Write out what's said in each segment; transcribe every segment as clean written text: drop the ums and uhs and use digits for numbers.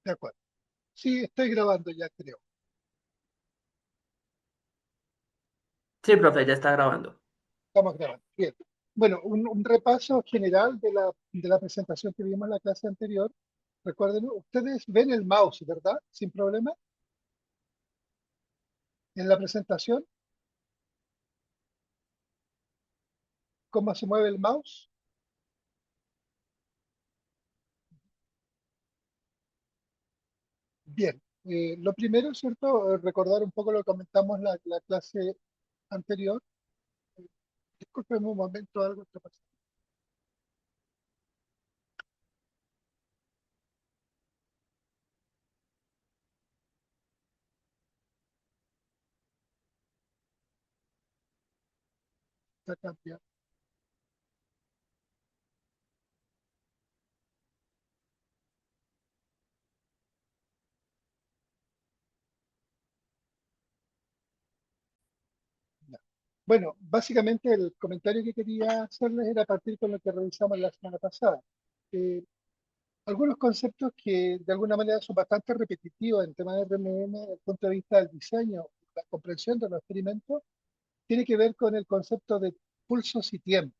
De acuerdo. Sí, estoy grabando ya, creo. Sí, profe, ya está grabando. Estamos grabando. Bien. Bueno, un repaso general de la presentación que vimos en la clase anterior. Recuerden, ustedes ven el mouse, ¿verdad? Sin problema. En la presentación, cómo se mueve el mouse. Bien. Lo primero, ¿cierto? Recordar un poco lo que comentamos la clase anterior. Disculpen un momento, algo está pasando. Está cambiando. Ya. Bueno, básicamente el comentario que quería hacerles era partir con lo que revisamos la semana pasada. Eh, Algunos conceptos que de alguna manera son bastante repetitivos en tema de RMM desde el punto de vista del diseño, la comprensión de los experimentos, tiene que ver con el concepto de pulsos y tiempos.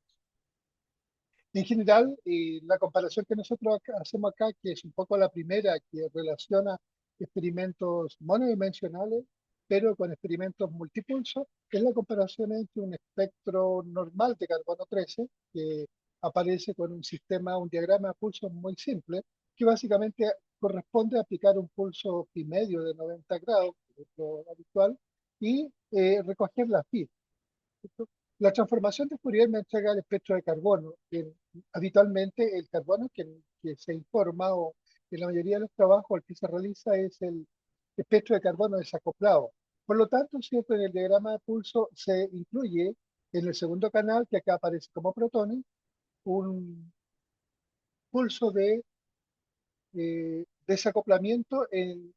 En general, la comparación que nosotros hacemos acá, que es un poco la primera que relaciona experimentos monodimensionales, pero con experimentos multipulsos, es la comparación entre un espectro normal de carbono 13, que aparece con un sistema, un diagrama de pulsos muy simple, que básicamente corresponde a aplicar un pulso pi medio de 90 grados, que es lo habitual, y recoger la phi. ¿Cierto? La transformación de Fourier me entrega el espectro de carbono. Habitualmente el carbono que se informa o en la mayoría de los trabajos el que se realiza es el espectro de carbono desacoplado. Por lo tanto, ¿cierto? En el diagrama de pulso se incluye en el segundo canal, que acá aparece como protones, un pulso de desacoplamiento en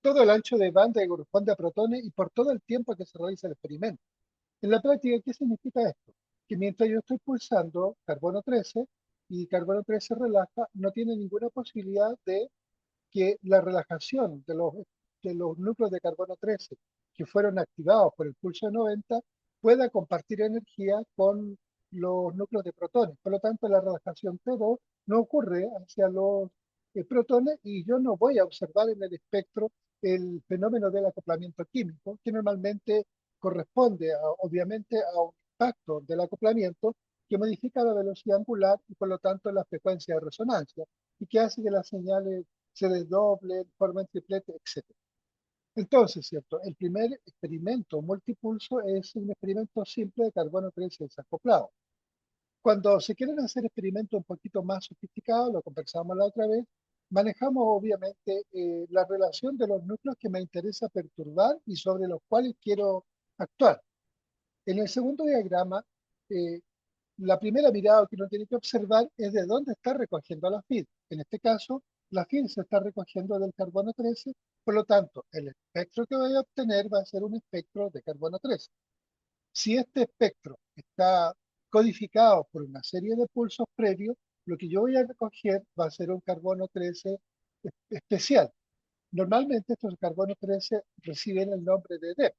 todo el ancho de banda que corresponde a protones y por todo el tiempo que se realiza el experimento. En la práctica, ¿qué significa esto? Que mientras yo estoy pulsando carbono 13 y carbono 13 relaja, no tiene ninguna posibilidad de que la relajación de los núcleos de carbono 13 que fueron activados por el pulso de 90 pueda compartir energía con los núcleos de protones. Por lo tanto, la relajación T2 no ocurre hacia los protones y yo no voy a observar en el espectro el fenómeno del acoplamiento químico, que normalmente corresponde obviamente a un impacto del acoplamiento que modifica la velocidad angular y por lo tanto la frecuencia de resonancia y que hace que las señales se desdoblen, formen triplete, etc. Entonces, ¿cierto? El primer experimento multipulso es un experimento simple de carbono 13 desacoplado. Cuando se quieren hacer experimentos un poquito más sofisticados, lo conversamos la otra vez, manejamos obviamente la relación de los núcleos que me interesa perturbar y sobre los cuales quiero actuar. En el segundo diagrama, eh, la primera mirada que uno tiene que observar es de dónde está recogiendo la FID. En este caso, la FID se está recogiendo del carbono 13, por lo tanto, el espectro que voy a obtener va a ser un espectro de carbono 13. Si este espectro está codificado por una serie de pulsos previos, lo que yo voy a recoger va a ser un carbono 13 especial. Normalmente estos carbono 13 reciben el nombre de DEP.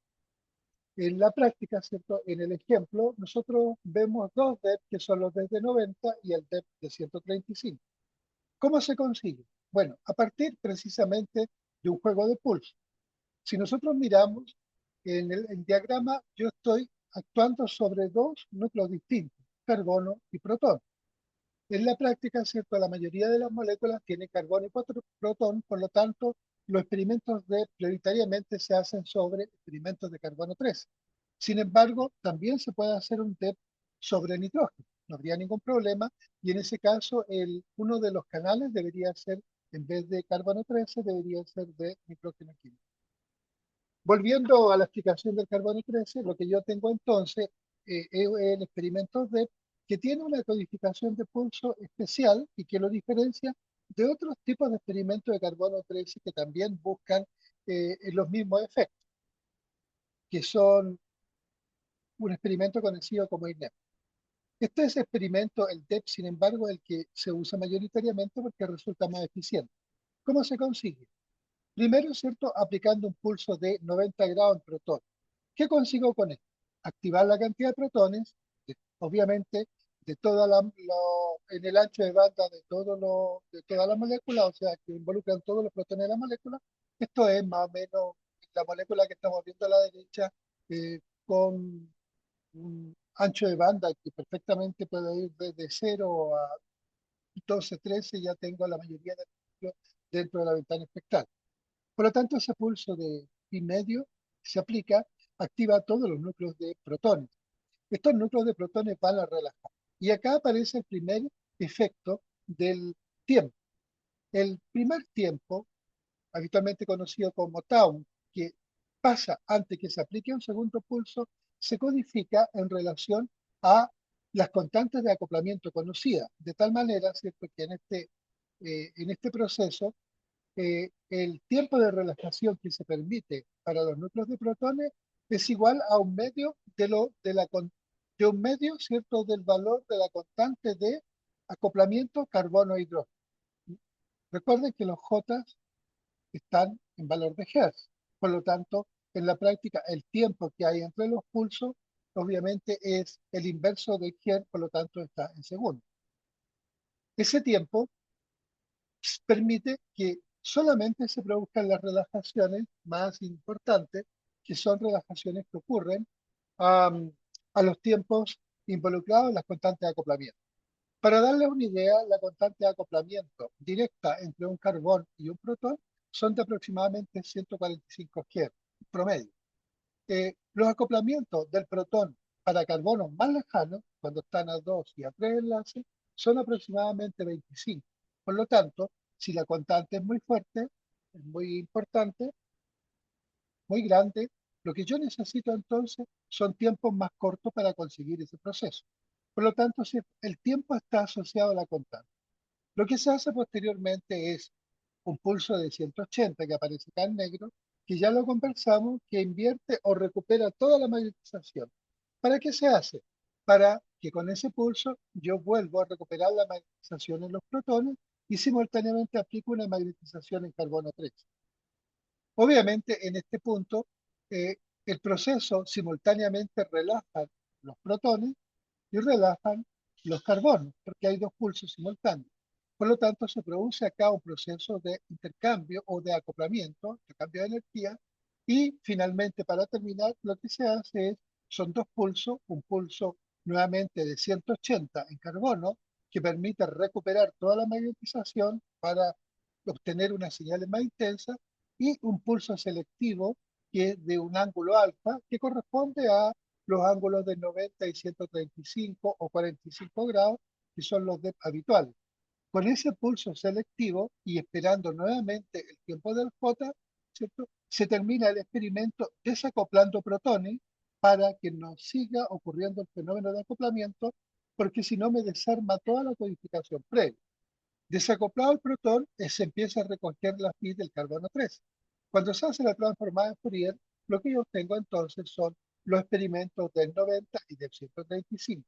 En la práctica, ¿cierto? En el ejemplo, nosotros vemos dos DEP que son los de 90 y el DEP de 135. ¿Cómo se consigue? Bueno, a partir precisamente de un juego de pulso. Si nosotros miramos en el diagrama, yo estoy actuando sobre dos núcleos distintos, carbono y protón. En la práctica, ¿cierto? La mayoría de las moléculas tienen carbono y protón, por lo tanto, los experimentos de prioritariamente se hacen sobre experimentos de carbono 13. Sin embargo, también se puede hacer un TEP sobre nitrógeno, no habría ningún problema, y en ese caso uno de los canales debería ser, en vez de carbono 13, debería ser de nitrógeno químico. Volviendo a la explicación del carbono 13, lo que yo tengo entonces es el experimento de que tiene una codificación de pulso especial y que lo diferencia de otros tipos de experimentos de carbono 13 que también buscan los mismos efectos, que son un experimento conocido como INEP. Este es experimento, el DEP, sin embargo, el que se usa mayoritariamente porque resulta más eficiente. ¿Cómo se consigue? Primero, ¿cierto? Aplicando un pulso de 90 grados en protones. ¿Qué consigo con esto? Activar la cantidad de protones, obviamente, de en el ancho de banda de toda la molécula, o sea, que involucran todos los protones de la molécula. Esto es más o menos la molécula que estamos viendo a la derecha, con un ancho de banda que perfectamente puede ir desde 0 a 12, 13, ya tengo la mayoría de núcleos dentro de la ventana espectral. Por lo tanto, ese pulso de pi medio se aplica, activa todos los núcleos de protones. Estos núcleos de protones van a relajar. Y acá aparece el primer efecto del tiempo. El primer tiempo, habitualmente conocido como tau, que pasa antes que se aplique un segundo pulso, se codifica en relación a las constantes de acoplamiento conocidas, de tal manera, ¿cierto?, que en este proceso el tiempo de relajación que se permite para los núcleos de protones es igual a un medio de un medio, ¿cierto?, del valor de la constante de acoplamiento carbono-hidrógeno. Recuerden que los J están en valor de Hertz. Por lo tanto, en la práctica, el tiempo que hay entre los pulsos, obviamente, es el inverso de Hertz, por lo tanto, está en segundos. Ese tiempo permite que solamente se produzcan las relajaciones más importantes, que son relajaciones que ocurren a los tiempos involucrados en las constantes de acoplamiento. Para darles una idea, la constante de acoplamiento directa entre un carbón y un protón son de aproximadamente 145 Hz promedio. Los acoplamientos del protón para carbonos más lejanos, cuando están a 2 y a 3 enlaces, son aproximadamente 25. Por lo tanto, si la constante es muy fuerte, es muy importante, muy grande, lo que yo necesito entonces son tiempos más cortos para conseguir ese proceso. Por lo tanto, si el tiempo está asociado a la constante. Lo que se hace posteriormente es un pulso de 180 que aparece acá en negro, que ya lo conversamos, que invierte o recupera toda la magnetización. ¿Para qué se hace? Para que con ese pulso yo vuelvo a recuperar la magnetización en los protones y simultáneamente aplico una magnetización en carbono 3. Obviamente, en este punto, eh, el proceso simultáneamente relaja los protones y relajan los carbonos, porque hay dos pulsos simultáneos. Por lo tanto, se produce acá un proceso de intercambio o de acoplamiento, intercambio de energía, y finalmente, para terminar, lo que se hace son dos pulsos, un pulso nuevamente de 180 en carbono, que permite recuperar toda la magnetización para obtener unas señales más intensas, y un pulso selectivo que es de un ángulo alfa, que corresponde a los ángulos de 90 y 135 o 45 grados, que son los habituales. Con ese pulso selectivo y esperando nuevamente el tiempo del J, ¿cierto?, se termina el experimento desacoplando protones para que no siga ocurriendo el fenómeno de acoplamiento, porque si no me desarma toda la codificación previa. Desacoplado el protón, se empieza a recoger la phi del carbono 3. Cuando se hace la transformada de Fourier, lo que yo obtengo entonces son los experimentos del 90 y del 135.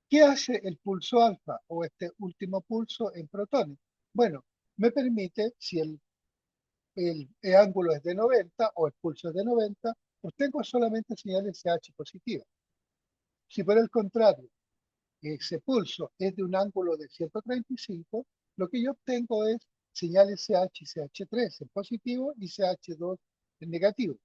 ¿Qué hace el pulso alfa o este último pulso en protones? Bueno, me permite, si el ángulo es de 90 o el pulso es de 90, obtengo solamente señales CH positivas. Si por el contrario ese pulso es de un ángulo de 135, lo que yo obtengo es señales CH y CH3 en positivo y CH2 en negativo.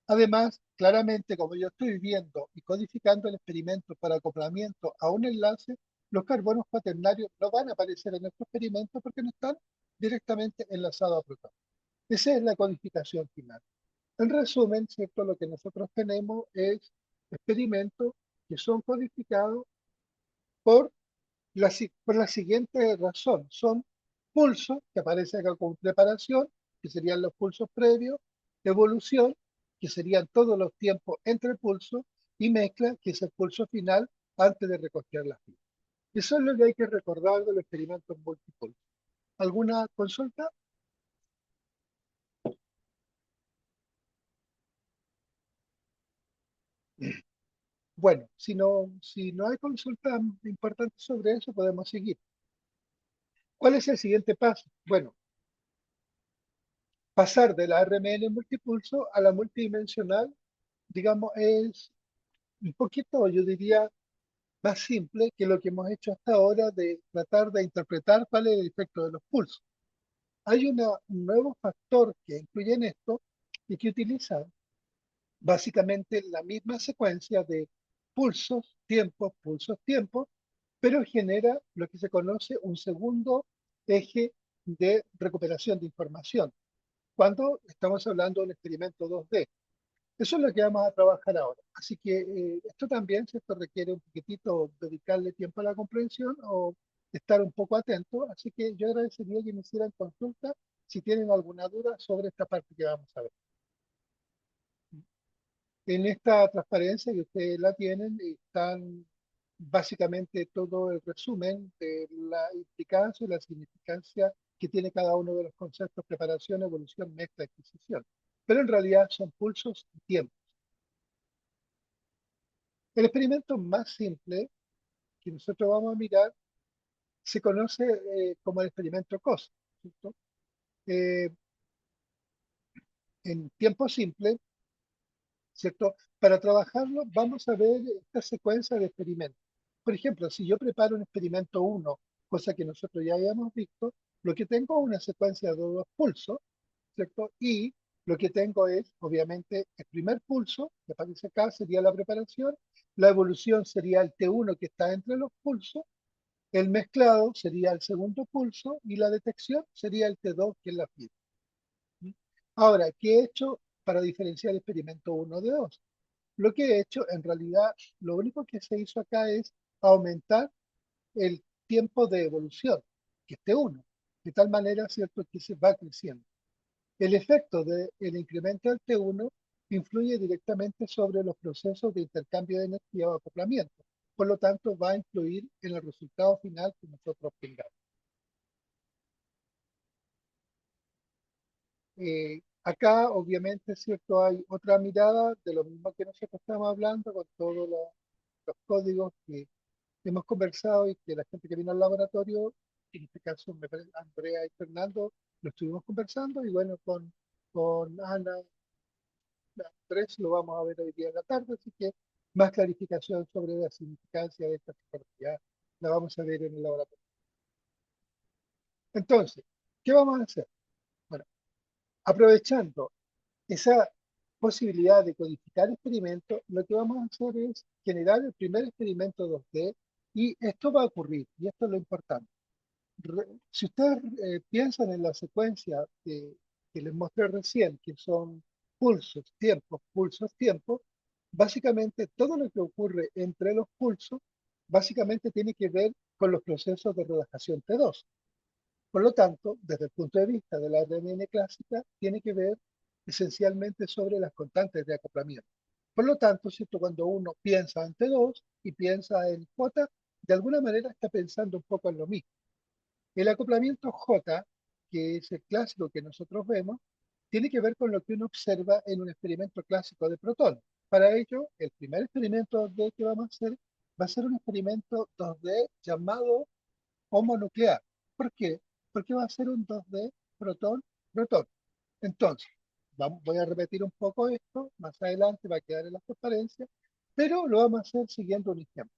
Además, claramente, como yo estoy viendo y codificando el experimento para acoplamiento a un enlace, los carbonos cuaternarios no van a aparecer en este experimento porque no están directamente enlazados a protones. Esa es la codificación final. En resumen, ¿cierto? Lo que nosotros tenemos es experimentos que son codificados por por la siguiente razón. Son pulsos que aparecen acá con preparación, que serían los pulsos previos, evolución, que serían todos los tiempos entre pulsos, y mezcla, que es el pulso final antes de recoger las pilas. Eso es lo que hay que recordar de los experimentos multipulsos. ¿Alguna consulta? Bueno, si no hay consulta importante sobre eso, podemos seguir. ¿Cuál es el siguiente paso? Bueno, pasar de la RMN multipulso a la multidimensional, digamos, es un poquito, yo diría, más simple que lo que hemos hecho hasta ahora de tratar de interpretar cuál es el efecto de los pulsos. Hay un nuevo factor que incluye en esto y que utiliza básicamente la misma secuencia de pulsos, tiempos, pero genera lo que se conoce un segundo eje de recuperación de información, cuando estamos hablando de un experimento 2D. Eso es lo que vamos a trabajar ahora. Así que esto también, si esto requiere un poquitito dedicarle tiempo a la comprensión o estar un poco atento. Así que yo agradecería que me hicieran consulta si tienen alguna duda sobre esta parte que vamos a ver. En esta transparencia que ustedes la tienen, están básicamente todo el resumen de la implicancia y la significancia que tiene cada uno de los conceptos: preparación, evolución, mezcla, adquisición. Pero en realidad son pulsos y tiempos. El experimento más simple que nosotros vamos a mirar se conoce como el experimento COST, ¿cierto? Eh, en tiempo simple, ¿cierto? Para trabajarlo vamos a ver esta secuencia de experimentos. Por ejemplo, si yo preparo un experimento 1, cosa que nosotros ya habíamos visto, lo que tengo es una secuencia de dos pulsos, ¿cierto? Y lo que tengo es, obviamente, el primer pulso, que aparece acá, sería la preparación, la evolución sería el T1 que está entre los pulsos, el mezclado sería el segundo pulso y la detección sería el T2, que es la fiebre. Ahora, ¿qué he hecho para diferenciar el experimento 1 de 2? Lo que he hecho, en realidad, lo único que se hizo acá es aumentar el tiempo de evolución, que esté 1, de tal manera, ¿cierto?, que se va creciendo. El efecto del incremento del T1 influye directamente sobre los procesos de intercambio de energía o acoplamiento. Por lo tanto, va a influir en el resultado final que nosotros obtengamos. Acá, obviamente, ¿cierto? Hay otra mirada de lo mismo que nosotros estamos hablando, con todos los códigos que hemos conversado y que la gente que vino al laboratorio, en este caso Andrea y Fernando, lo estuvimos conversando, y bueno, con Ana, Andrés, lo vamos a ver hoy día en la tarde, así que más clarificación sobre la significancia de esta tecnología la vamos a ver en el laboratorio. Entonces, ¿qué vamos a hacer? Bueno, aprovechando esa posibilidad de codificar experimentos, lo que vamos a hacer es generar el primer experimento 2D, y esto va a ocurrir, y esto es lo importante. Si ustedes piensan en la secuencia que les mostré recién, que son pulsos, tiempos, básicamente todo lo que ocurre entre los pulsos, básicamente tiene que ver con los procesos de relajación T2. Por lo tanto, desde el punto de vista de la RMN clásica, tiene que ver esencialmente sobre las constantes de acoplamiento. Por lo tanto, ¿cierto? Cuando uno piensa en T2 y piensa en J, de alguna manera está pensando un poco en lo mismo. El acoplamiento J, que es el clásico que nosotros vemos, tiene que ver con lo que uno observa en un experimento clásico de protones. Para ello, el primer experimento 2D que vamos a hacer va a ser un experimento 2D llamado homonuclear. ¿Por qué? Porque va a ser un 2D protón-protón. Entonces, voy a repetir un poco esto, más adelante va a quedar en la transparencia, pero lo vamos a hacer siguiendo un ejemplo.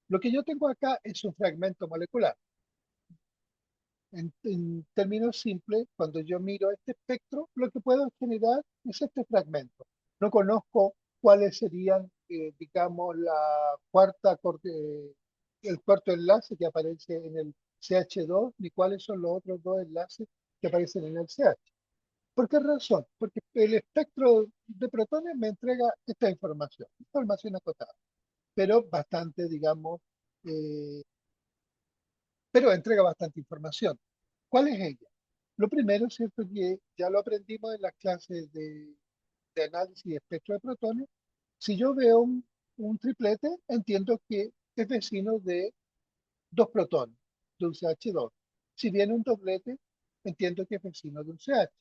Lo que yo tengo acá es un fragmento molecular. En términos simples, cuando yo miro este espectro, lo que puedo generar es este fragmento. No conozco cuáles serían, digamos, el cuarto enlace que aparece en el CH2, ni cuáles son los otros dos enlaces que aparecen en el CH. ¿Por qué razón? Porque el espectro de protones me entrega esta información acotada, pero bastante, digamos, eh, pero entrega bastante información. ¿Cuál es ella? Lo primero, ¿cierto? Que ya lo aprendimos en las clases de análisis de espectro de protones. Si yo veo un triplete, entiendo que es vecino de dos protones, de un CH2. Si viene un doblete, entiendo que es vecino de un CH.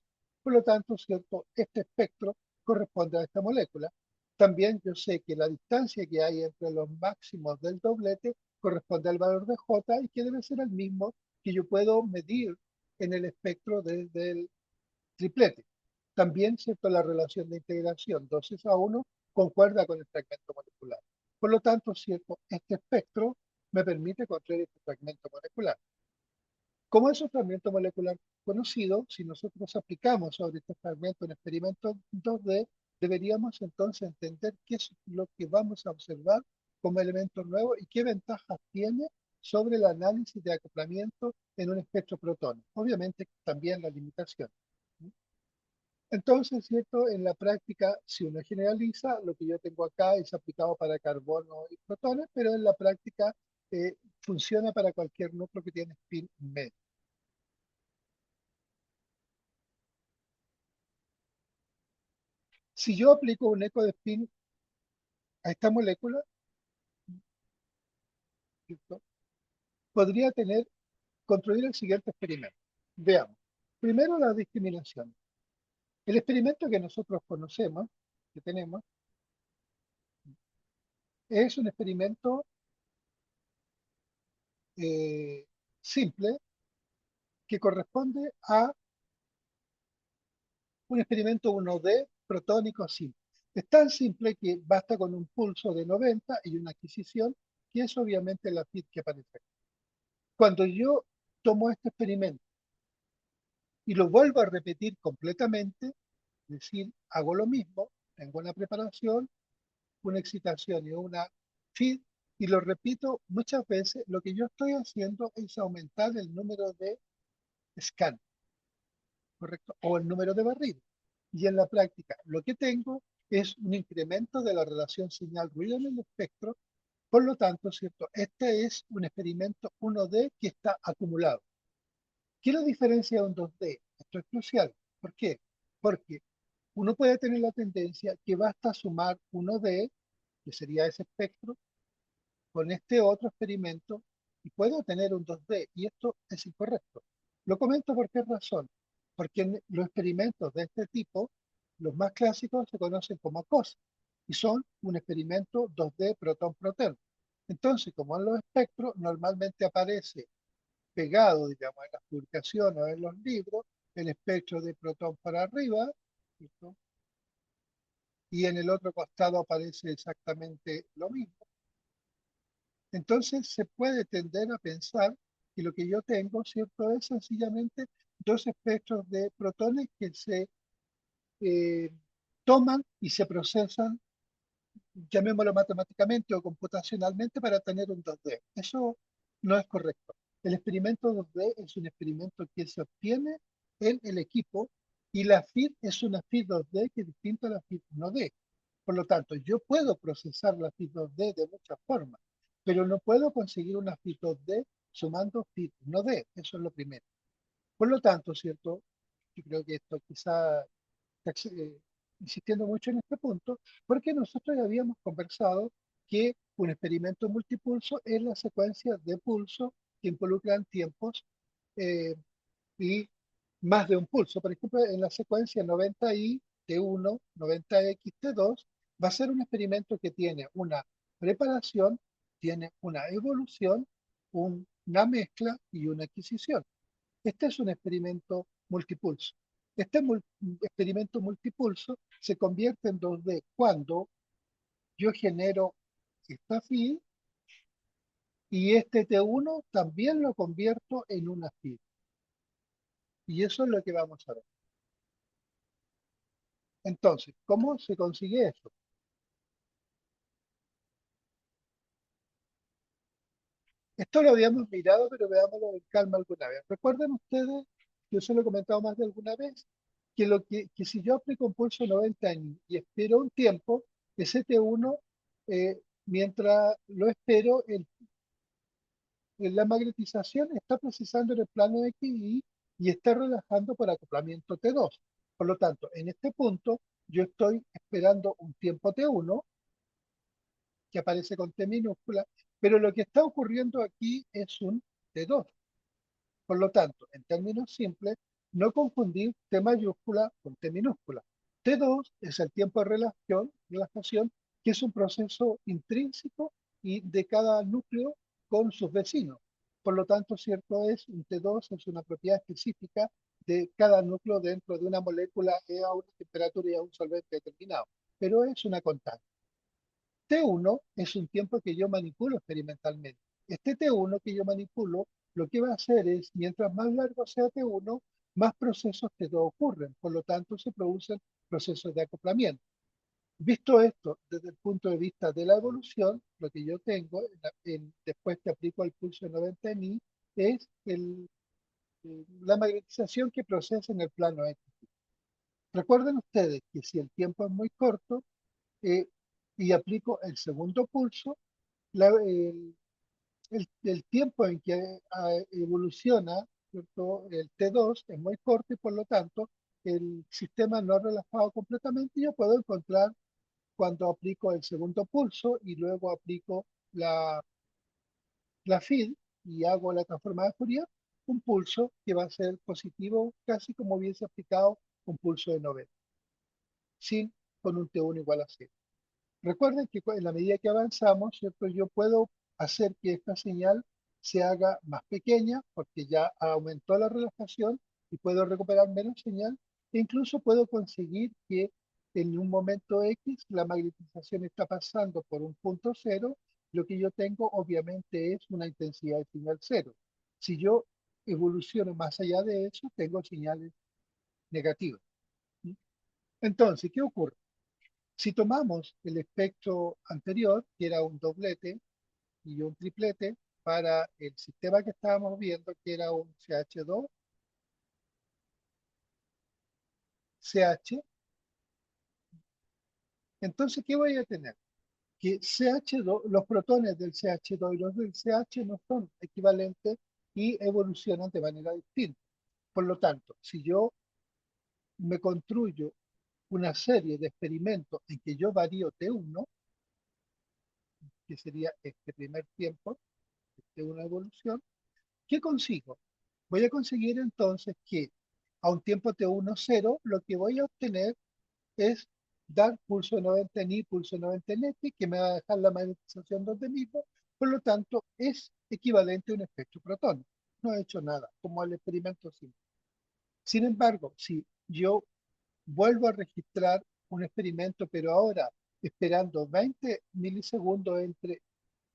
Por lo tanto, ¿cierto? Este espectro corresponde a esta molécula. También yo sé que la distancia que hay entre los máximos del doblete corresponde al valor de J, y que debe ser el mismo que yo puedo medir en el espectro desde el triplete. También, ¿cierto? La relación de integración 2:1 concuerda con el fragmento molecular. Por lo tanto, ¿cierto? Este espectro me permite construir este fragmento molecular. Como es un fragmento molecular conocido, si nosotros aplicamos sobre este fragmento un experimento 2D, deberíamos entonces entender qué es lo que vamos a observar como elemento nuevo y qué ventajas tiene sobre el análisis de acoplamiento en un espectro protón. Obviamente también la limitación. Entonces, ¿cierto? En la práctica, si uno generaliza, lo que yo tengo acá es aplicado para carbono y protones, pero en la práctica funciona para cualquier núcleo que tiene spin medio. Si yo aplico un eco de spin a esta molécula, ¿cierto? Podría construir el siguiente experimento. Veamos. Primero, la discriminación. El experimento que nosotros conocemos, que tenemos, es un experimento eh, simple que corresponde a un experimento 1D protónico simple. Es tan simple que basta con un pulso de 90 y una adquisición, que es obviamente la FIT que aparece aquí. Cuando yo tomo este experimento y lo vuelvo a repetir completamente, es decir, hago lo mismo, tengo una preparación, una excitación y una feed, y lo repito muchas veces, lo que yo estoy haciendo es aumentar el número de scan, ¿correcto? O el número de barridos. Y en la práctica, lo que tengo es un incremento de la relación señal-ruido en el espectro. Por lo tanto, ¿cierto? Este es un experimento 1D que está acumulado. ¿Qué es la diferencia de un 2D? Esto es crucial. ¿Por qué? Porque uno puede tener la tendencia que basta sumar 1D, que sería ese espectro, con este otro experimento y puedo tener un 2D. Y esto es incorrecto. Lo comento por qué razón. Porque en los experimentos de este tipo, los más clásicos se conocen como COS y son un experimento 2D protón-protón. Entonces, como en los espectros, normalmente aparece pegado, digamos, en las publicaciones o en los libros, el espectro de protón para arriba, ¿cierto? Y en el otro costado aparece exactamente lo mismo. Entonces se puede tender a pensar que lo que yo tengo, ¿cierto?, es sencillamente dos espectros de protones que se eh, toman y se procesan, llamémoslo matemáticamente o computacionalmente, para tener un 2D. Eso no es correcto. El experimento 2D es un experimento que se obtiene en el equipo y la FIT es una FIT 2D que es distinta a la FIT 1D. Por lo tanto, yo puedo procesar la FIT 2D de muchas formas, pero no puedo conseguir una FIT 2D sumando FIT 1D. Eso es lo primero. Por lo tanto, ¿cierto? Yo creo que esto quizá insistiendo mucho en este punto, porque nosotros ya habíamos conversado que un experimento multipulso es la secuencia de pulso que involucran tiempos eh, y más de un pulso. Por ejemplo, en la secuencia 90i T1, 90x T2, va a ser un experimento que tiene una preparación, tiene una evolución, una mezcla y una adquisición. Este es un experimento multipulso. Este experimento multipulso se convierte en 2D cuando yo genero esta FID y este T1 también lo convierto en una FID. Y eso es lo que vamos a ver. Entonces, ¿cómo se consigue eso? Esto lo habíamos mirado, pero veámoslo en calma alguna vez. ¿Recuerdan ustedes, yo se lo he comentado más de alguna vez, que si yo aplico un pulso 90 años y espero un tiempo, ese T1, mientras lo espero, la magnetización está procesando en el plano X y está relajando por acoplamiento T2. Por lo tanto, en este punto, yo estoy esperando un tiempo T1 que aparece con T minúscula, pero lo que está ocurriendo aquí es un T2. Por lo tanto, en términos simples, no confundir T mayúscula con T minúscula. T2 es el tiempo de relajación, que es un proceso intrínseco y de cada núcleo con sus vecinos. Por lo tanto, cierto es, un T2 es una propiedad específica de cada núcleo dentro de una molécula es a una temperatura y a un solvente determinado, pero es una constante. T1 es un tiempo que yo manipulo experimentalmente. Este T1 que yo manipulo, lo que va a hacer es, mientras más largo sea T1, más procesos T2 ocurren. Por lo tanto, se producen procesos de acoplamiento. Visto esto desde el punto de vista de la evolución, lo que yo tengo, después que aplico el pulso 90 en I, es la magnetización que procesa en el plano X. Recuerden ustedes que si el tiempo es muy corto eh, y aplico el segundo pulso, la- el, el tiempo en que evoluciona, ¿cierto? El T2 es muy corto y por lo tanto el sistema no ha relajado completamente y yo puedo encontrar cuando aplico el segundo pulso y luego aplico la, la feed y hago la transformada de Fourier, un pulso que va a ser positivo casi como hubiese aplicado un pulso de 90, sin con un T1 igual a 0. Recuerden que en la medida que avanzamos, ¿cierto? Yo puedo hacer que esta señal se haga más pequeña porque ya aumentó la relajación y puedo recuperar menos señal. E incluso puedo conseguir que en un momento X la magnetización está pasando por un punto cero. Lo que yo tengo obviamente es una intensidad de señal cero. Si yo evoluciono más allá de eso, tengo señales negativas. Entonces, ¿qué ocurre? Si tomamos el espectro anterior, que era un doblete y un triplete, para el sistema que estábamos viendo, que era un CH2, CH, entonces, ¿qué voy a tener? Que CH2, los protones del CH2 y los del CH no son equivalentes y evolucionan de manera distinta. Por lo tanto, si yo me construyo una serie de experimentos en que yo varío T1, que sería este primer tiempo de una evolución, ¿qué consigo? Voy a conseguir entonces que a un tiempo T1 cero, lo que voy a obtener es dar pulso 90 en I, pulso 90 en X, que me va a dejar la magnetización donde mismo, por lo tanto es equivalente a un espectro protón. No he hecho nada, como el experimento simple. Sin embargo, si yo vuelvo a registrar un experimento, pero ahora esperando 20 milisegundos entre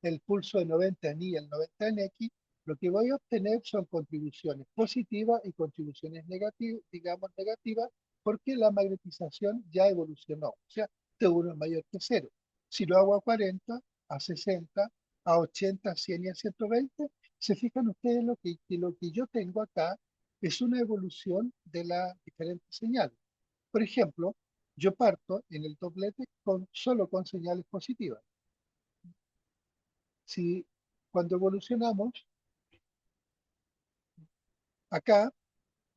el pulso de 90 en I y el 90 en X, lo que voy a obtener son contribuciones positivas y contribuciones negativas, digamos negativas, porque la magnetización ya evolucionó. O sea, T1 es mayor que cero. Si lo hago a 40, a 60, a 80, a 100 y a 120, se fijan ustedes que lo que yo tengo acá es una evolución de las diferentes señales. Por ejemplo, yo parto en el doblete solo con señales positivas. Si cuando evolucionamos, acá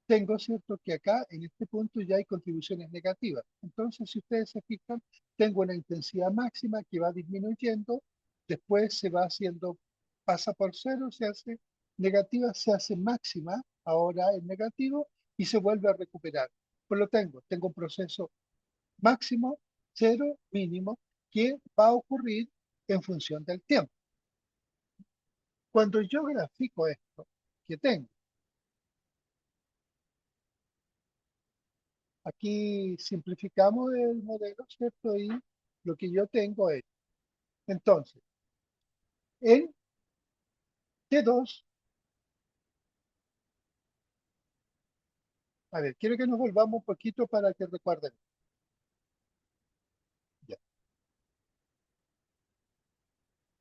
tengo, ¿cierto? Que acá en este punto ya hay contribuciones negativas. Entonces, si ustedes se fijan, tengo una intensidad máxima que va disminuyendo, después se va haciendo, pasa por cero, se hace negativa, se hace máxima, ahora es negativo, y se vuelve a recuperar. Pues lo tengo un proceso máximo, cero, mínimo, que va a ocurrir en función del tiempo. Cuando yo grafico esto que tengo, aquí simplificamos el modelo, ¿cierto? Y lo que yo tengo es, entonces, en T2, a ver, quiero que nos volvamos un poquito para que recuerden. Ya.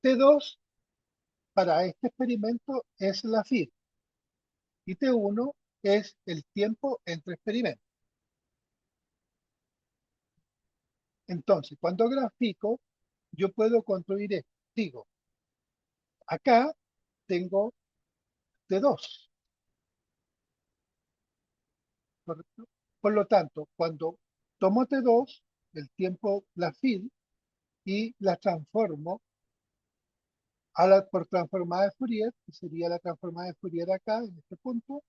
T2 para este experimento es la FIR y T1 es el tiempo entre experimentos. Entonces, cuando grafico, yo puedo construir esto. Digo, acá tengo T2, ¿correcto? Por lo tanto, cuando tomo T2, el tiempo, la FIR, y la transformo por transformada de Fourier, que sería la transformada de Fourier acá, en este punto,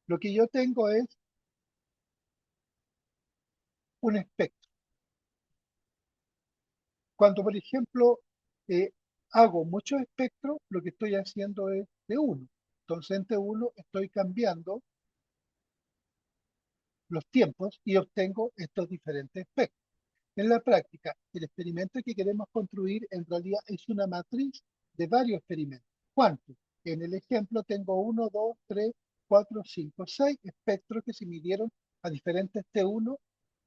lo que yo tengo es un espectro. Cuando, por ejemplo, hago muchos espectros, lo que estoy haciendo es T1. Entonces, en T1 estoy cambiando los tiempos y obtengo estos diferentes espectros. En la práctica, el experimento que queremos construir en realidad es una matriz de varios experimentos. ¿Cuántos? En el ejemplo tengo 1, 2, 3, 4, 5, 6 espectros que se midieron a diferentes T1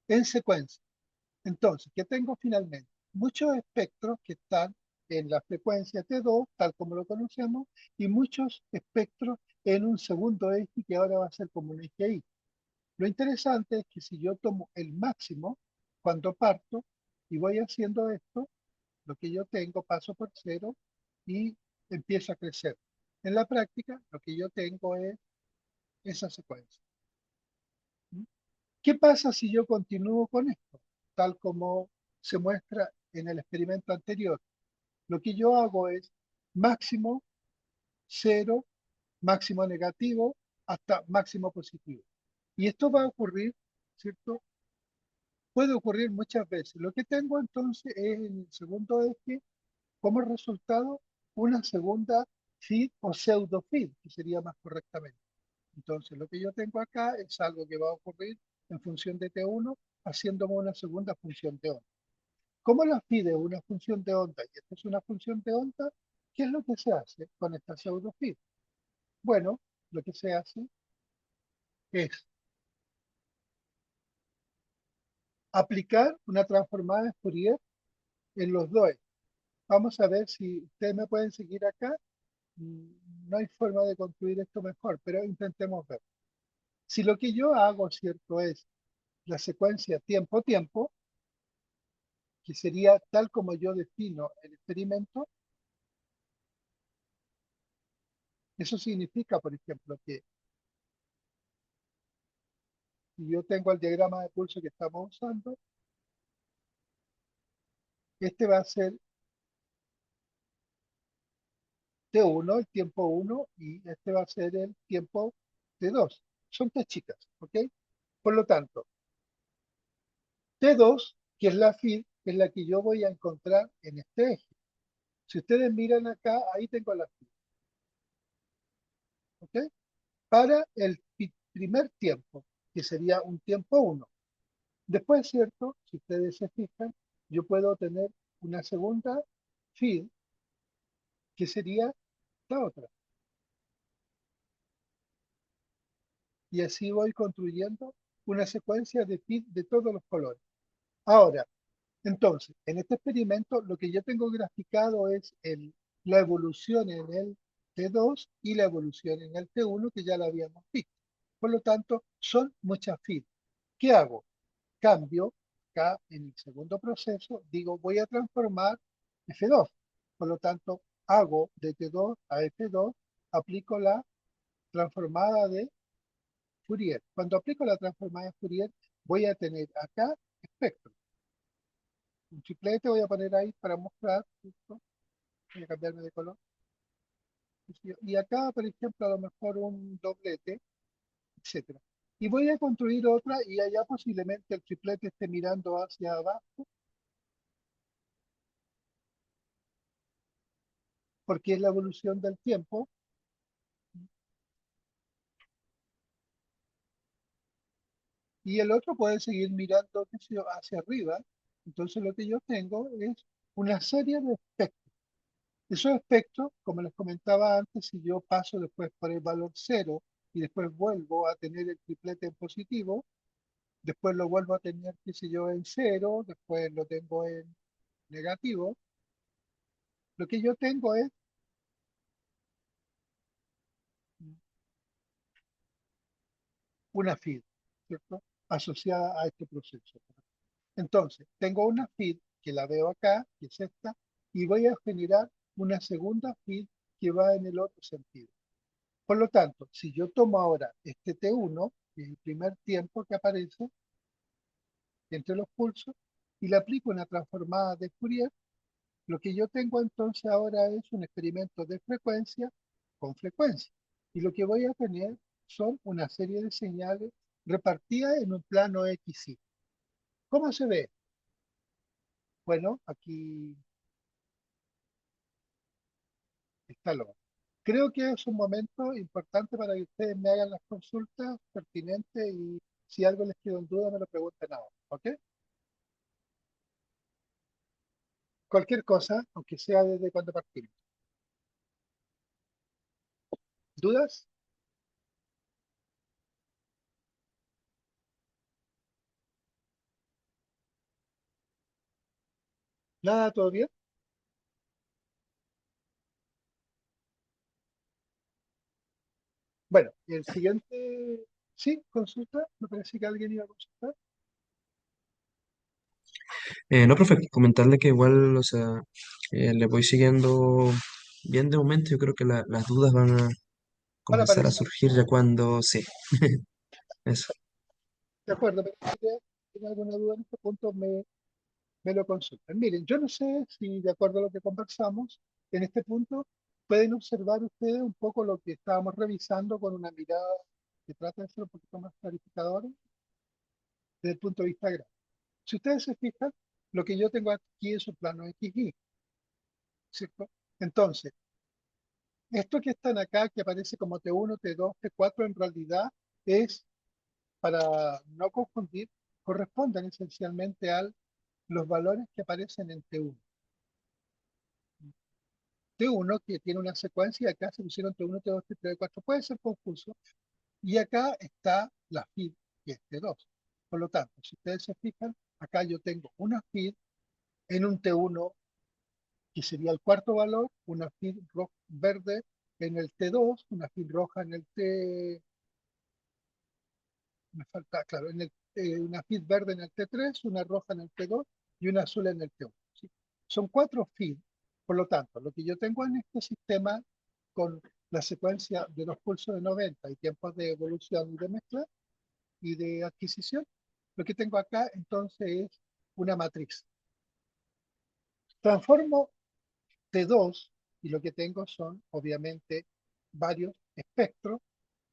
en secuencia. Entonces, ¿qué tengo finalmente? Muchos espectros que están en la frecuencia T2, tal como lo conocemos, y muchos espectros en un segundo eje que ahora va a ser como un eje Y. Lo interesante es que si yo tomo el máximo cuando parto y voy haciendo esto, lo que yo tengo paso por cero y empieza a crecer. En la práctica, lo que yo tengo es esa secuencia. ¿Qué pasa si yo continúo con esto? Tal como se muestra en el experimento anterior. Lo que yo hago es máximo cero, máximo negativo, hasta máximo positivo. Y esto va a ocurrir, ¿cierto? Puede ocurrir muchas veces. Lo que tengo entonces es en el segundo eje, como resultado, una segunda feed o pseudo feed, que sería más correctamente. Entonces, lo que yo tengo acá es algo que va a ocurrir en función de T1, haciéndome una segunda función de onda. ¿Cómo la feed es una función de onda y esta es una función de onda? ¿Qué es lo que se hace con esta pseudo feed? Bueno, lo que se hace es aplicar una transformada de Fourier en los dos. Vamos a ver si ustedes me pueden seguir acá. No hay forma de construir esto mejor, pero intentemos ver. Si lo que yo hago, ¿cierto?, es la secuencia tiempo-tiempo, que sería tal como yo defino el experimento, eso significa, por ejemplo, que si yo tengo el diagrama de pulso que estamos usando, este va a ser T1, el tiempo 1, y este va a ser el tiempo T2. Son tres chicas, ¿ok? Por lo tanto, T2, que es la feed, es la que yo voy a encontrar en este eje. Si ustedes miran acá, ahí tengo la feed, ¿ok? Para el primer tiempo, que sería un tiempo 1. Después, ¿cierto? Si ustedes se fijan, yo puedo tener una segunda feed, que sería la otra. Y así voy construyendo una secuencia de feed de todos los colores. Ahora, entonces, en este experimento lo que yo tengo graficado es la evolución en el T2 y la evolución en el T1 que ya la habíamos visto. Por lo tanto, son muchas feeds. ¿Qué hago? Cambio acá en el segundo proceso, digo voy a transformar F2. Por lo tanto, hago de T2 a F2, aplico la transformada de Fourier. Cuando aplico la transformada de Fourier, voy a tener acá espectro. Un triplete voy a poner ahí para mostrar, ¿listo? Voy a cambiarme de color. Y acá, por ejemplo, a lo mejor un doblete, etcétera. Y voy a construir otra y allá posiblemente el triplete esté mirando hacia abajo, porque es la evolución del tiempo. Y el otro puede seguir mirando qué sé yo, hacia arriba. Entonces lo que yo tengo es una serie de espectros. Esos espectros, como les comentaba antes, si yo paso después por el valor cero y después vuelvo a tener el triplete en positivo, después lo vuelvo a tener, qué sé yo, en cero, después lo tengo en negativo. Lo que yo tengo es una feed, ¿cierto? Asociada a este proceso. Entonces, tengo una feed que la veo acá, que es esta, y voy a generar una segunda feed que va en el otro sentido. Por lo tanto, si yo tomo ahora este T1, que es el primer tiempo que aparece entre los pulsos, y le aplico una transformada de Fourier, lo que yo tengo entonces ahora es un experimento de frecuencia con frecuencia. Y lo que voy a tener son una serie de señales repartidas en un plano XY. ¿Cómo se ve? Bueno, aquí está lo. Creo que es un momento importante para que ustedes me hagan las consultas pertinentes y Si algo les quedó en duda, me lo preguntan ahora, ¿ok? Cualquier cosa, aunque sea desde cuando partimos. ¿Dudas? ¿Nada? ¿Todo bien? Bueno, y el siguiente, sí, consulta. Me parece que alguien iba a consultar. No, profe, comentarle que igual, o sea, le voy siguiendo bien de momento. Yo creo que las dudas van a Van a comenzar a aparecer. surgir ya cuando, sí, eso. De acuerdo, pero si tienen alguna duda en este punto, me lo consultan. Miren, yo no sé si de acuerdo a lo que conversamos, en este punto pueden observar ustedes un poco lo que estábamos revisando con una mirada que trata de ser un poquito más clarificadora desde el punto de vista gráfico. Si ustedes se fijan, lo que yo tengo aquí es un plano XY, ¿cierto? Entonces, esto que están acá, que aparece como T1, T2, T4, en realidad es, para no confundir, corresponden esencialmente a los valores que aparecen en T1. T1 que tiene una secuencia, y acá se pusieron T1, T2, T3, T4, puede ser confuso, y acá está la feed, que es T2. Por lo tanto, si ustedes se fijan, acá yo tengo una feed en un T1 que sería el cuarto valor, una feed verde en el T2, una feed roja en el T, me falta, claro, una feed verde en el T3, una roja en el T2 y una azul en el T1. ¿Sí? Son cuatro feeds, por lo tanto, lo que yo tengo en este sistema con la secuencia de los pulsos de 90 y tiempos de evolución y de mezcla y de adquisición, lo que tengo acá entonces es una matriz. Transformo T2 y lo que tengo son obviamente varios espectros,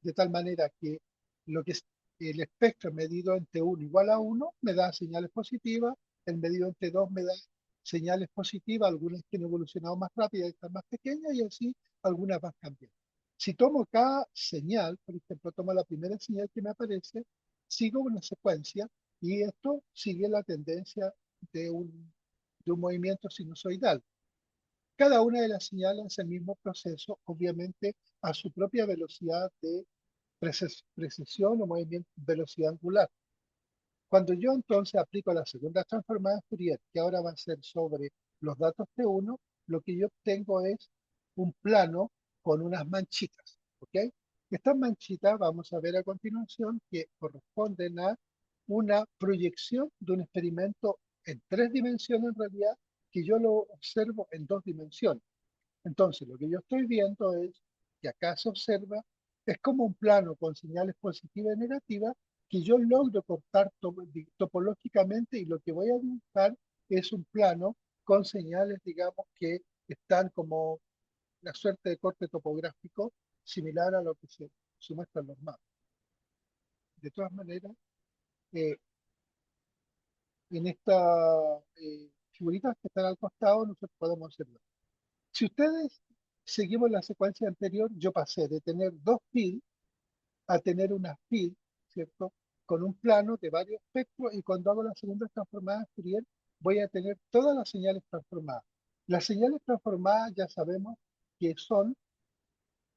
de tal manera que lo que es el espectro medido en T1 igual a 1 me da señales positivas, el medido en T2 me da señales positivas, algunas que han evolucionado más rápidas y están más pequeñas y así algunas van cambiando. Si tomo cada señal, por ejemplo, tomo la primera señal que me aparece, sigo una secuencia y esto sigue la tendencia de un movimiento sinusoidal. Cada una de las señales es el mismo proceso, obviamente a su propia velocidad de precesión o movimiento, velocidad angular. Cuando yo entonces aplico la segunda transformada de Fourier, que ahora va a ser sobre los datos T1, lo que yo obtengo es un plano con unas manchitas. ¿Ok? Estas manchitas vamos a ver a continuación que corresponden a una proyección de un experimento en tres dimensiones en realidad, que yo lo observo en dos dimensiones. Entonces, lo que yo estoy viendo es que acá se observa, es como un plano con señales positivas y negativas que yo logro cortar topológicamente y lo que voy a dibujar es un plano con señales, digamos, que están como una suerte de corte topográfico similar a lo que se muestra en los mapas. De todas maneras, eh, en estas figuritas que están al costado, nosotros podemos observar. Si ustedes seguimos la secuencia anterior, yo pasé de tener dos feeds a tener una feed, ¿cierto? Con un plano de varios espectros y cuando hago la segunda transformada de Fourier voy a tener todas las señales transformadas. Las señales transformadas ya sabemos que son,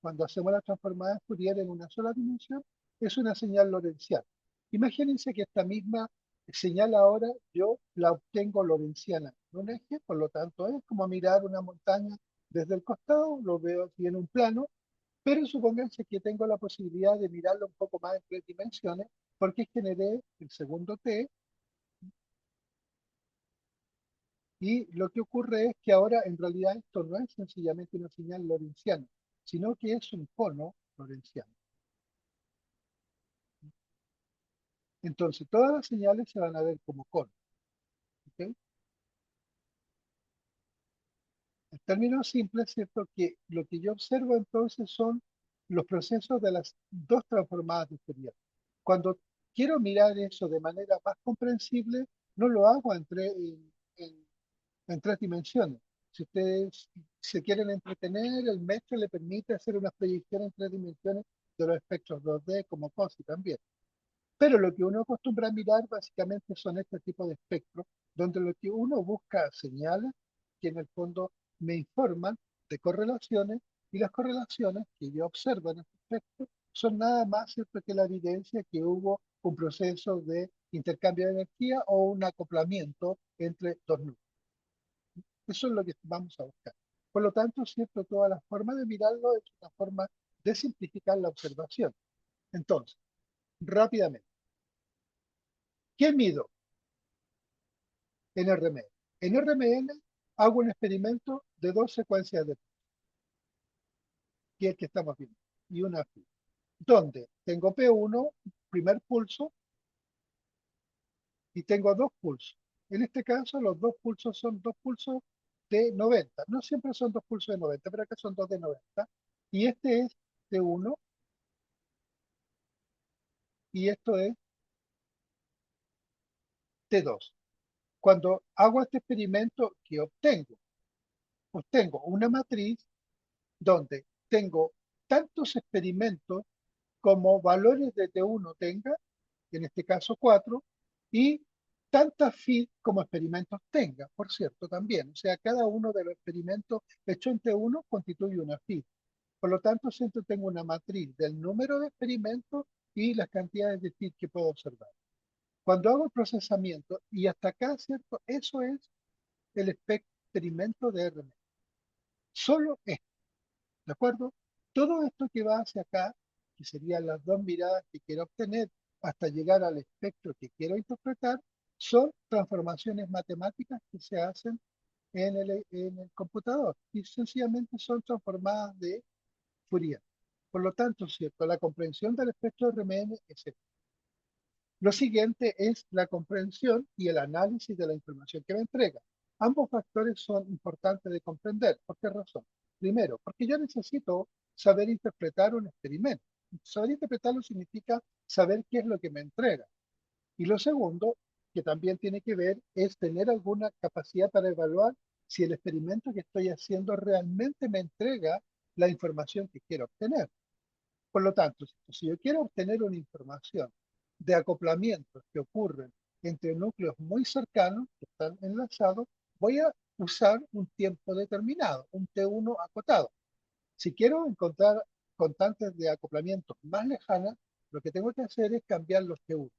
cuando hacemos la transformada de Fourier en una sola dimensión, es una señal lorenciana. Imagínense que esta misma señal ahora yo la obtengo lorenciana en un eje, por lo tanto es como mirar una montaña desde el costado, lo veo aquí en un plano, pero supónganse que tengo la posibilidad de mirarlo un poco más en tres dimensiones, porque generé el segundo T, y lo que ocurre es que ahora en realidad esto no es sencillamente una señal lorenciana, sino que es un cono lorenciano. Entonces, todas las señales se van a ver como cono. ¿Ok? En términos simples, ¿cierto? Que lo que yo observo entonces son los procesos de las dos transformadas de Fourier. Cuando quiero mirar eso de manera más comprensible, no lo hago en- en tres dimensiones. Si ustedes se quieren entretener, el metro le permite hacer una proyección en tres dimensiones de los espectros 2D como COSI también. Pero lo que uno acostumbra a mirar básicamente son este tipo de espectros, donde lo que uno busca señales que en el fondo me informan de correlaciones, y las correlaciones que yo observo en este espectro son nada más cierto que la evidencia que hubo un proceso de intercambio de energía o un acoplamiento entre dos núcleos. Eso es lo que vamos a buscar. Por lo tanto, cierto, toda la forma de mirarlo es una forma de simplificar la observación. Entonces, rápidamente, ¿qué mido en RMN? En RMN hago un experimento de dos secuencias de que es el que estamos viendo, y una fila, donde tengo P1, primer pulso, y tengo dos pulsos. En este caso, los dos pulsos son dos pulsos de 90. No siempre son dos pulsos de 90, pero acá son dos de 90. Y este es T1 y esto es T2. Cuando hago este experimento, ¿qué obtengo? Obtengo una matriz donde tengo tantos experimentos como valores de T1 tenga, en este caso 4, y tantas feed como experimentos tenga, por cierto, también. O sea, cada uno de los experimentos hechos en T1 constituye una feed. Por lo tanto, siempre tengo una matriz del número de experimentos y las cantidades de feed que puedo observar. Cuando hago el procesamiento, y hasta acá, ¿cierto? Eso es el experimento de RMS. Solo esto, ¿de acuerdo? Todo esto que va hacia acá, que serían las dos miradas que quiero obtener hasta llegar al espectro que quiero interpretar, son transformaciones matemáticas que se hacen en el computador y sencillamente son transformadas de Fourier. Por lo tanto, ¿cierto? La comprensión del espectro RMN es esto. Lo siguiente es la comprensión y el análisis de la información que me entrega. Ambos factores son importantes de comprender. ¿Por qué razón? Primero, porque yo necesito saber interpretar un experimento. Saber interpretarlo significa saber qué es lo que me entrega. Y lo segundo, que también tiene que ver, es tener alguna capacidad para evaluar si el experimento que estoy haciendo realmente me entrega la información que quiero obtener. Por lo tanto, si yo quiero obtener una información de acoplamientos que ocurren entre núcleos muy cercanos, que están enlazados, voy a usar un tiempo determinado, un T1 acotado. Si quiero encontrar constantes de acoplamientos más lejanas, lo que tengo que hacer es cambiar los T1.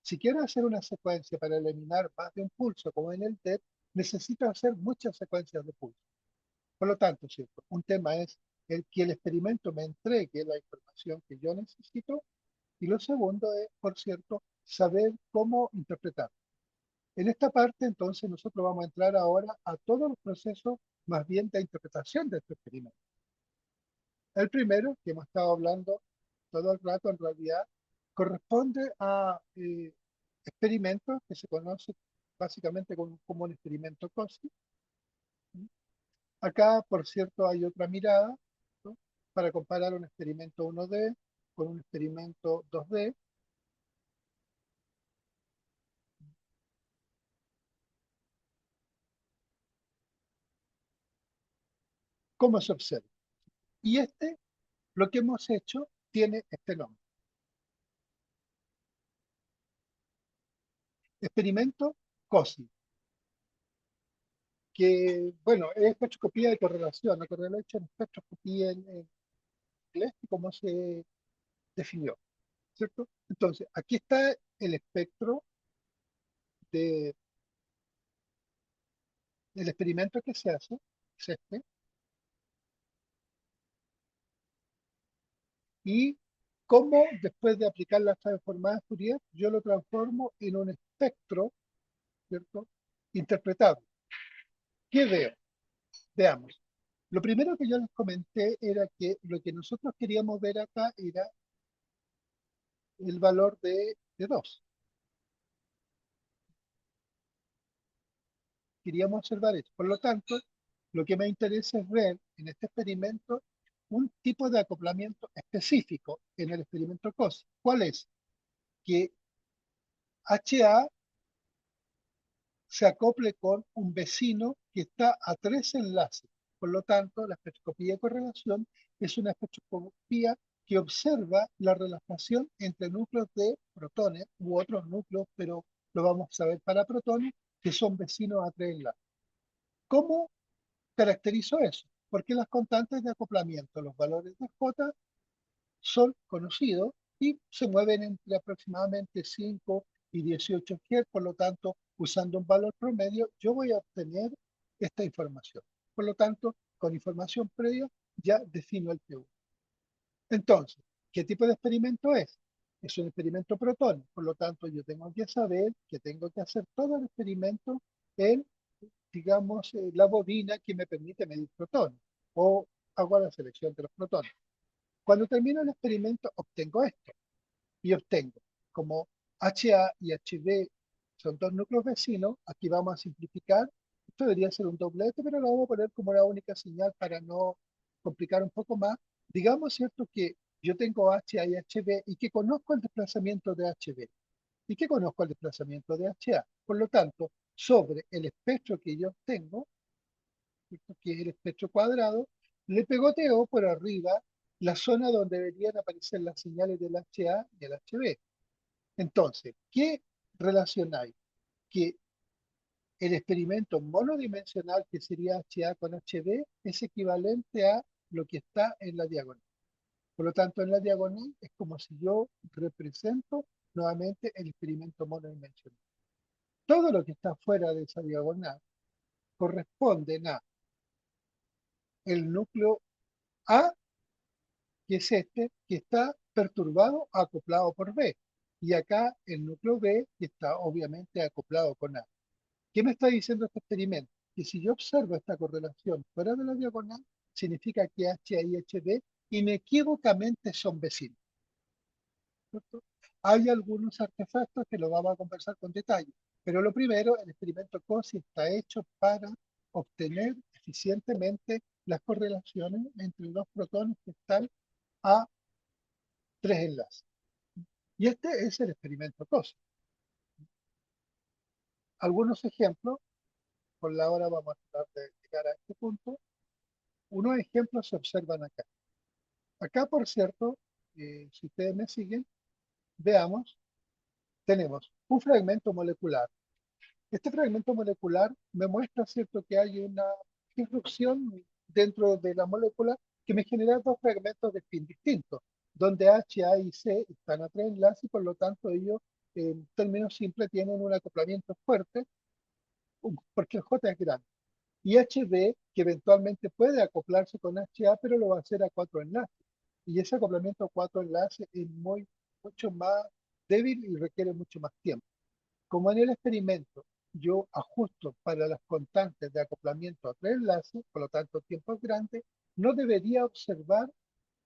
Si quiero hacer una secuencia para eliminar más de un pulso, como en el TEP, necesito hacer muchas secuencias de pulsos. Por lo tanto, ¿cierto? Un tema es que el experimento me entregue la información que yo necesito, y lo segundo es, por cierto, saber cómo interpretar. En esta parte, entonces, nosotros vamos a entrar ahora a todos los procesos más bien de interpretación de este experimento. El primero, que hemos estado hablando todo el rato, en realidad, corresponde a experimentos que se conocen básicamente como un experimento COSI. Acá, por cierto, hay otra mirada, ¿no? Para comparar un experimento 1D con un experimento 2D. ¿Cómo se observa? Y lo que hemos hecho, tiene este nombre. Experimento COSI, que, bueno, es espectroscopía de correlación, la correlation spectroscopy en inglés, como se definió, ¿cierto? Entonces, aquí está el espectro de, del experimento que se hace, es este, y cómo después de aplicar las transformadas Fourier, yo lo transformo en un espectro, ¿cierto? Interpretable. ¿Qué veo? Veamos. Lo primero que yo les comenté era que lo que nosotros queríamos ver acá era el valor de 2. Queríamos observar eso. Por lo tanto, lo que me interesa es ver en este experimento un tipo de acoplamiento específico en el experimento COSI. ¿Cuál es? Que HA se acople con un vecino que está a 3 enlaces. Por lo tanto, la espectroscopía de correlación es una espectroscopía que observa la relación entre núcleos de protones u otros núcleos, pero lo vamos a ver para protones, que son vecinos a tres enlaces. ¿Cómo caracterizo eso? Porque las constantes de acoplamiento, los valores de J, son conocidos y se mueven entre aproximadamente 5 y 18 Hz, por lo tanto, usando un valor promedio, yo voy a obtener esta información. Por lo tanto, con información previa, ya defino el P1. Entonces, ¿qué tipo de experimento es? Es un experimento protón, por lo tanto, yo tengo que saber que tengo que hacer todo el experimento en, digamos, la bobina que me permite medir protones, o hago la selección de los protones. Cuando termino el experimento, obtengo esto, y obtengo como HA y HB son dos núcleos vecinos. Aquí vamos a simplificar. Esto debería ser un doblete, pero lo vamos a poner como la única señal para no complicar un poco más. Digamos, ¿cierto?, que yo tengo HA y HB y que conozco el desplazamiento de HB y que conozco el desplazamiento de HA. Por lo tanto, sobre el espectro que yo tengo, que es el espectro cuadrado, le pegoteo por arriba la zona donde deberían aparecer las señales del HA y el HB. Entonces, ¿qué relación hay? Que el experimento monodimensional, que sería HA con HB, es equivalente a lo que está en la diagonal. Por lo tanto, en la diagonal es como si yo represento nuevamente el experimento monodimensional. Todo lo que está fuera de esa diagonal corresponde a el núcleo A, que es este, que está perturbado acoplado por B. Y acá el núcleo B, que está obviamente acoplado con A. ¿Qué me está diciendo este experimento? Que si yo observo esta correlación fuera de la diagonal, significa que H y HB inequívocamente son vecinos, ¿cierto? Hay algunos artefactos que lo vamos a conversar con detalle, pero lo primero, el experimento COSI está hecho para obtener eficientemente las correlaciones entre dos protones que están a tres enlaces. Y este es el experimento COSI. Algunos ejemplos, por la hora vamos a tratar de llegar a este punto. Unos ejemplos se observan acá. Acá, por cierto, si ustedes me siguen, veamos, tenemos un fragmento molecular. Este fragmento molecular me muestra, cierto, que hay una disrupción dentro de la molécula que me genera dos fragmentos de spin distintos, donde H, A y C están a tres enlaces y por lo tanto ellos, en términos simples, tienen un acoplamiento fuerte porque el J es grande. Y HB, que eventualmente puede acoplarse con HA, pero lo va a hacer a cuatro enlaces. Y ese acoplamiento a cuatro enlaces es mucho más débil y requiere mucho más tiempo. Como en el experimento yo ajusto para las constantes de acoplamiento a tres enlaces, por lo tanto tiempo es grande, no debería observar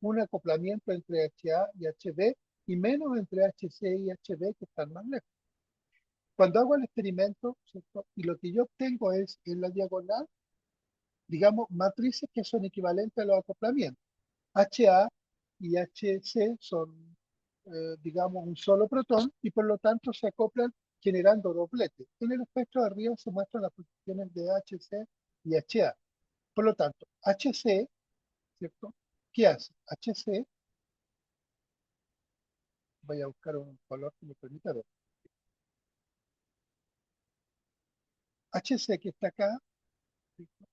un acoplamiento entre HA y HB y menos entre HC y HB que están más lejos. Cuando hago el experimento, ¿cierto?, y lo que yo obtengo es en la diagonal, digamos, matrices que son equivalentes a los acoplamientos. HA y HC son, digamos, un solo protón y por lo tanto se acoplan generando dobletes. En el espectro de arriba se muestran las posiciones de HC y HA. Por lo tanto, HC, ¿cierto? ¿Qué hace? HC, voy a buscar un color que me permita ver. HC que está acá, ¿cierto?,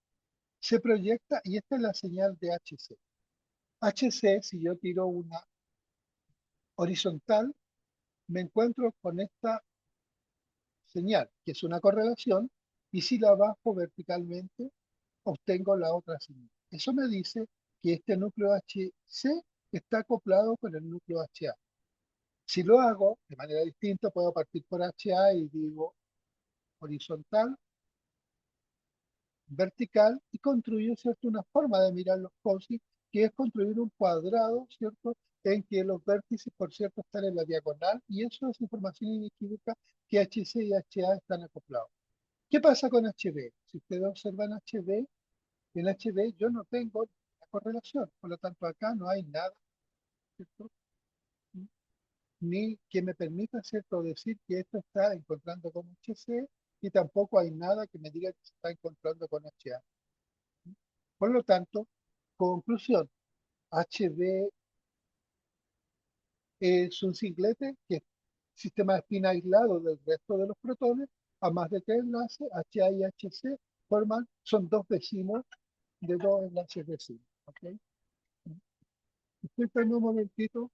se proyecta y esta es la señal de HC. HC, si yo tiro una horizontal, me encuentro con esta señal, que es una correlación, y si la bajo verticalmente, obtengo la otra señal. Eso me dice que este núcleo HC está acoplado con el núcleo HA. Si lo hago de manera distinta, puedo partir por HA y digo horizontal, vertical, y construyo, ¿cierto?, una forma de mirar los COSI, que es construir un cuadrado, ¿cierto?, en que los vértices, por cierto, están en la diagonal, y eso es información inequívoca que HC y HA están acoplados. ¿Qué pasa con HB? Si ustedes observan HB, en HB yo no tengo la correlación, por lo tanto acá no hay nada, ¿cierto?, ni que me permita, ¿cierto?, decir que esto está encontrando con HC, y tampoco hay nada que me diga que se está encontrando con HA. Por lo tanto, conclusión, HB es un singlete que es sistema de espina aislado del resto de los protones, a más de 3 enlaces, HA y HC forman, son dos vecinos de 2 enlaces vecinos. ¿Ok? Disculpen un momentito.